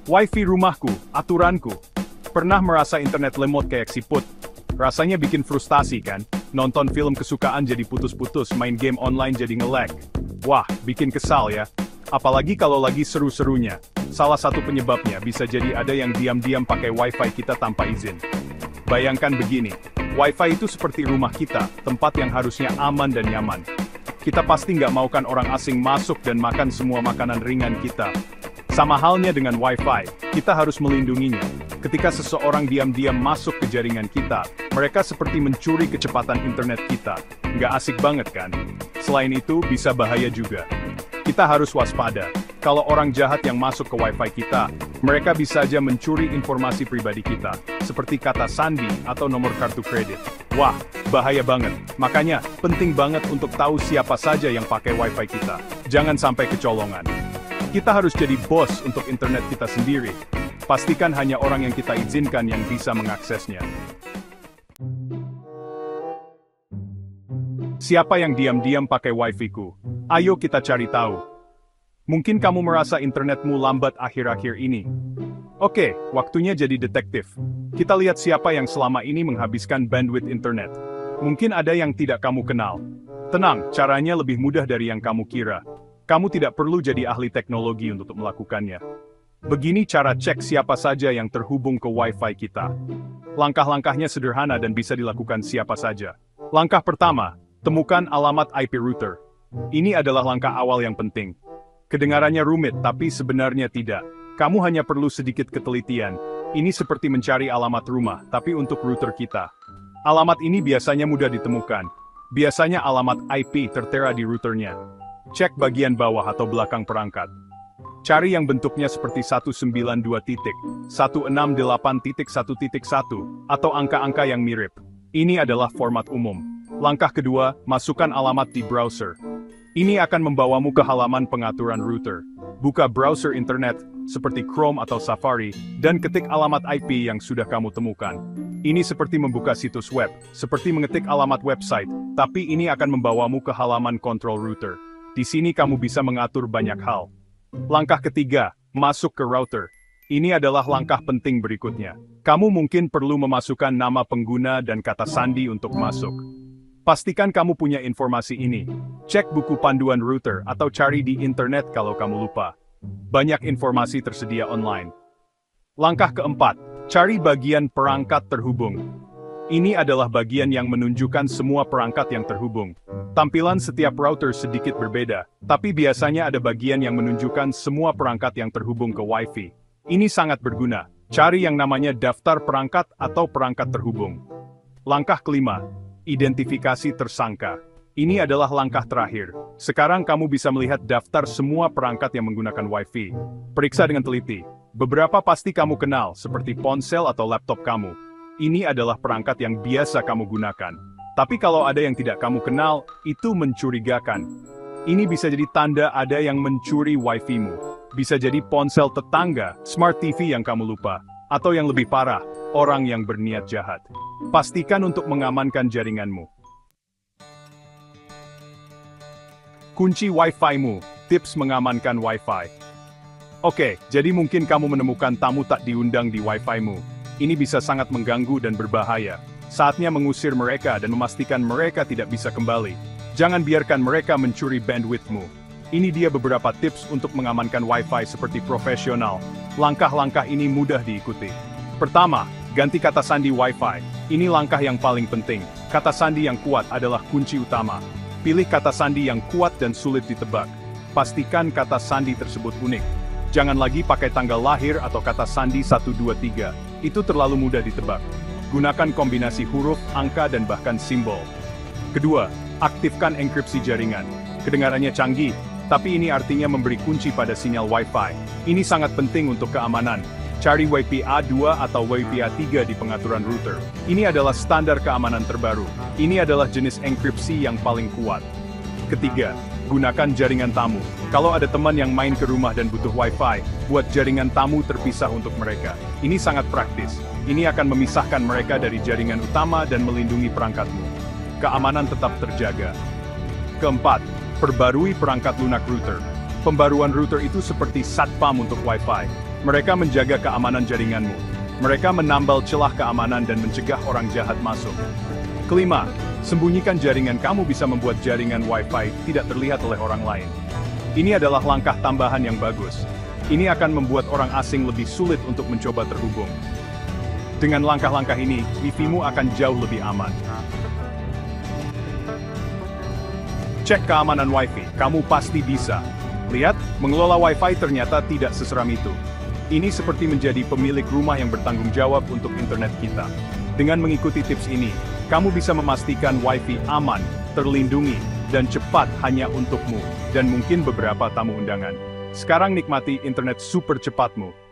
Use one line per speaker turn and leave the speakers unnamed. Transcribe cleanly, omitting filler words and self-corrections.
Wifi rumahku, aturanku. Pernah merasa internet lemot kayak siput? Rasanya bikin frustasi kan? Nonton film kesukaan jadi putus-putus, main game online jadi nge-lag. Wah, bikin kesal ya. Apalagi kalau lagi seru-serunya. Salah satu penyebabnya bisa jadi ada yang diam-diam pakai wifi kita tanpa izin. Bayangkan begini, wifi itu seperti rumah kita, tempat yang harusnya aman dan nyaman. Kita pasti nggak mau kan orang asing masuk dan makan semua makanan ringan kita. Sama halnya dengan wifi, kita harus melindunginya. Ketika seseorang diam-diam masuk ke jaringan kita, mereka seperti mencuri kecepatan internet kita. Nggak asik banget kan? Selain itu, bisa bahaya juga. Kita harus waspada. Kalau orang jahat yang masuk ke wifi kita, mereka bisa saja mencuri informasi pribadi kita, seperti kata sandi atau nomor kartu kredit. Wah, bahaya banget. Makanya, penting banget untuk tahu siapa saja yang pakai wifi kita. Jangan sampai kecolongan. Kita harus jadi bos untuk internet kita sendiri. Pastikan hanya orang yang kita izinkan yang bisa mengaksesnya. Siapa yang diam-diam pakai wifi-ku? Ayo kita cari tahu. Mungkin kamu merasa internetmu lambat akhir-akhir ini. Oke, waktunya jadi detektif. Kita lihat siapa yang selama ini menghabiskan bandwidth internet. Mungkin ada yang tidak kamu kenal. Tenang, caranya lebih mudah dari yang kamu kira. Kamu tidak perlu jadi ahli teknologi untuk melakukannya. Begini cara cek siapa saja yang terhubung ke wifi kita. Langkah-langkahnya sederhana dan bisa dilakukan siapa saja. Langkah pertama, temukan alamat IP router. Ini adalah langkah awal yang penting. Kedengarannya rumit, tapi sebenarnya tidak. Kamu hanya perlu sedikit ketelitian. Ini seperti mencari alamat rumah, tapi untuk router kita. Alamat ini biasanya mudah ditemukan. Biasanya alamat IP tertera di routernya. Cek bagian bawah atau belakang perangkat. Cari yang bentuknya seperti 192.168.1.1 atau angka-angka yang mirip. Ini adalah format umum. Langkah kedua, masukkan alamat di browser. Ini akan membawamu ke halaman pengaturan router. Buka browser internet, seperti Chrome atau Safari, dan ketik alamat IP yang sudah kamu temukan. Ini seperti membuka situs web, seperti mengetik alamat website, tapi ini akan membawamu ke halaman kontrol router. Di sini kamu bisa mengatur banyak hal. Langkah ketiga, masuk ke router. Ini adalah langkah penting berikutnya. Kamu mungkin perlu memasukkan nama pengguna dan kata sandi untuk masuk. Pastikan kamu punya informasi ini. Cek buku panduan router atau cari di internet kalau kamu lupa. Banyak informasi tersedia online. Langkah keempat, cari bagian perangkat terhubung. Ini adalah bagian yang menunjukkan semua perangkat yang terhubung. Tampilan setiap router sedikit berbeda, tapi biasanya ada bagian yang menunjukkan semua perangkat yang terhubung ke Wi-Fi. Ini sangat berguna. Cari yang namanya daftar perangkat atau perangkat terhubung. Langkah kelima, identifikasi tersangka. Ini adalah langkah terakhir. Sekarang kamu bisa melihat daftar semua perangkat yang menggunakan Wi-Fi. Periksa dengan teliti. Beberapa pasti kamu kenal, seperti ponsel atau laptop kamu. Ini adalah perangkat yang biasa kamu gunakan. Tapi kalau ada yang tidak kamu kenal, itu mencurigakan. Ini bisa jadi tanda ada yang mencuri Wi-Fi-mu. Bisa jadi ponsel tetangga, smart TV yang kamu lupa. Atau yang lebih parah, orang yang berniat jahat. Pastikan untuk mengamankan jaringanmu. Kunci Wi-Fi-mu, tips mengamankan Wi-Fi. Oke, jadi mungkin kamu menemukan tamu tak diundang di Wi-Fi-mu. Ini bisa sangat mengganggu dan berbahaya. Saatnya mengusir mereka dan memastikan mereka tidak bisa kembali. Jangan biarkan mereka mencuri bandwidth-mu. Ini dia beberapa tips untuk mengamankan Wi-Fi seperti profesional. Langkah-langkah ini mudah diikuti. Pertama, ganti kata sandi Wi-Fi. Ini langkah yang paling penting. Kata sandi yang kuat adalah kunci utama. Pilih kata sandi yang kuat dan sulit ditebak. Pastikan kata sandi tersebut unik. Jangan lagi pakai tanggal lahir atau kata sandi 123. Itu terlalu mudah ditebak. Gunakan kombinasi huruf, angka, dan bahkan simbol. Kedua, aktifkan enkripsi jaringan. Kedengarannya canggih, tapi ini artinya memberi kunci pada sinyal Wi-Fi. Ini sangat penting untuk keamanan. Cari WPA2 atau WPA3 di pengaturan router. Ini adalah standar keamanan terbaru. Ini adalah jenis enkripsi yang paling kuat. Ketiga, gunakan jaringan tamu. Kalau ada teman yang main ke rumah dan butuh Wi-Fi, buat jaringan tamu terpisah untuk mereka. Ini sangat praktis. Ini akan memisahkan mereka dari jaringan utama dan melindungi perangkatmu. Keamanan tetap terjaga. Keempat, perbarui perangkat lunak router. Pembaruan router itu seperti satpam untuk Wi-Fi. Mereka menjaga keamanan jaringanmu. Mereka menambal celah keamanan dan mencegah orang jahat masuk. Kelima, sembunyikan jaringan. Kamu bisa membuat jaringan Wi-Fi tidak terlihat oleh orang lain. Ini adalah langkah tambahan yang bagus. Ini akan membuat orang asing lebih sulit untuk mencoba terhubung. Dengan langkah-langkah ini, wifi-mu akan jauh lebih aman. Cek keamanan Wi-Fi, kamu pasti bisa. Lihat, mengelola Wi-Fi ternyata tidak seseram itu. Ini seperti menjadi pemilik rumah yang bertanggung jawab untuk internet kita. Dengan mengikuti tips ini, kamu bisa memastikan Wi-Fi aman, terlindungi, dan cepat hanya untukmu, dan mungkin beberapa tamu undangan. Sekarang nikmati internet super cepatmu.